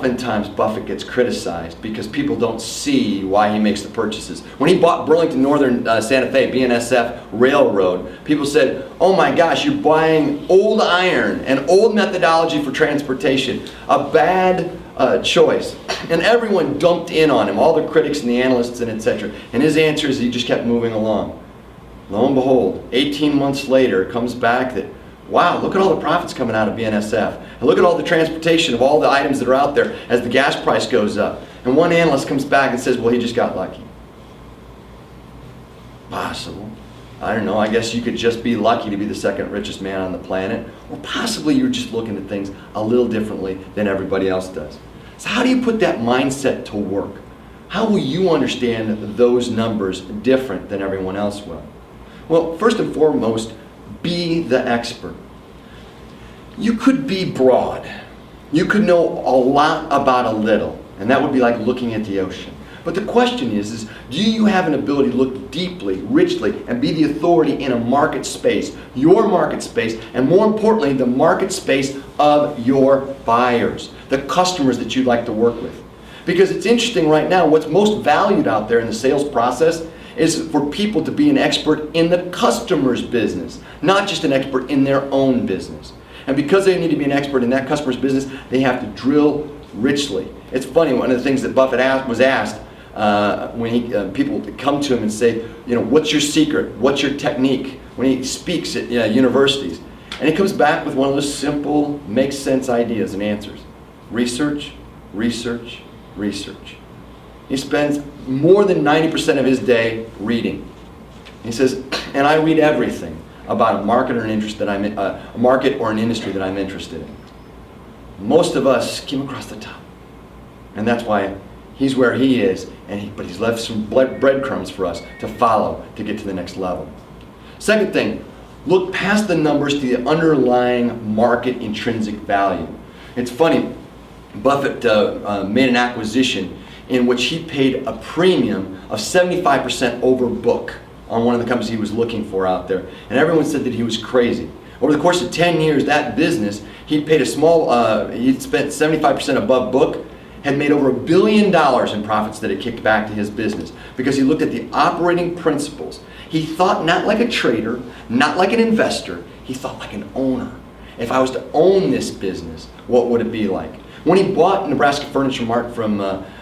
oftentimes Buffett gets criticized because people don't see why he makes the purchases. When he bought Burlington Northern Santa Fe, BNSF Railroad, people said, oh my gosh, you're buying old iron and old methodology for transportation. A bad choice. And everyone dumped in on him, all the critics and the analysts and etc. And his answer is he just kept moving along. Lo and behold, 18 months later, it comes back that, wow, look at all the profits coming out of BNSF. And look at all the transportation of all the items that are out there as the gas price goes up. And one analyst comes back and says, well, he just got lucky. Possible. I don't know, I guess you could just be lucky to be the second richest man on the planet. Or possibly you're just looking at things a little differently than everybody else does. So how do you put that mindset to work? How will you understand those numbers different than everyone else will? Well, first and foremost, be the expert. You could be broad. You could know a lot about a little, and that would be like looking at the ocean. But the question is do you have an ability to look deeply, richly, and be the authority in a market space, your market space, and more importantly, the market space of your buyers, the customers that you'd like to work with? Because it's interesting right now, what's most valued out there in the sales process is for people to be an expert in the customer's business, not just an expert in their own business. And because they need to be an expert in that customer's business, they have to drill richly. It's funny, one of the things that Buffett was asked when people come to him and say, you know, what's your secret? What's your technique? When he speaks at universities. And he comes back with one of those simple, makes sense ideas and answers. Research, research, research. He spends more than 90% of his day reading. He says, and I read everything about a market or an interest that I'm in, a market or an industry that I'm interested in. Most of us came across the top. And that's why he's where he is, but he's left some breadcrumbs for us to follow to get to the next level. Second thing, look past the numbers to the underlying market intrinsic value. It's funny, Buffett made an acquisition in which he paid a premium of 75% over book on one of the companies he was looking for out there. And everyone said that he was crazy. Over the course of 10 years, that business, he paid a small, he'd spent 75% above book, had made over $1 billion in profits that had kicked back to his business because he looked at the operating principles. He thought not like a trader, not like an investor, he thought like an owner. If I was to own this business, what would it be like? When he bought Nebraska Furniture Mart from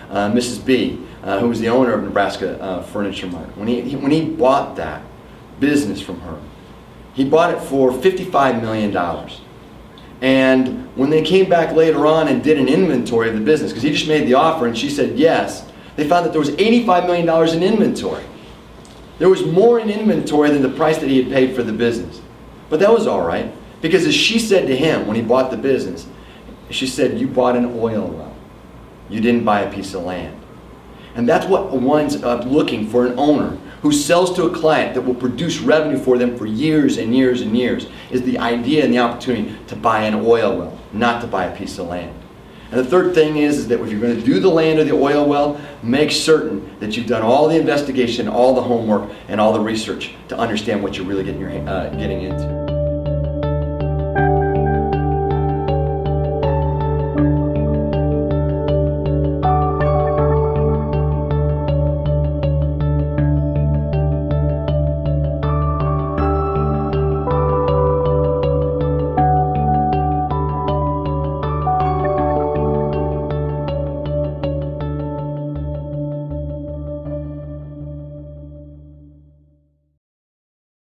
Mrs. B, who was the owner of Nebraska Furniture Mart, when he bought that business from her, he bought it for $55 million. And when they came back later on and did an inventory of the business, because he just made the offer and she said yes, they found that there was $85 million in inventory. There was more in inventory than the price that he had paid for the business. But that was all right, because as she said to him when he bought the business, she said, you bought an oil well. You didn't buy a piece of land. And that's what one's looking for, an owner who sells to a client that will produce revenue for them for years and years and years, is the idea and the opportunity to buy an oil well, not to buy a piece of land. And the third thing is that if you're going to do the land or the oil well, make certain that you've done all the investigation, all the homework, and all the research to understand what you're really getting into.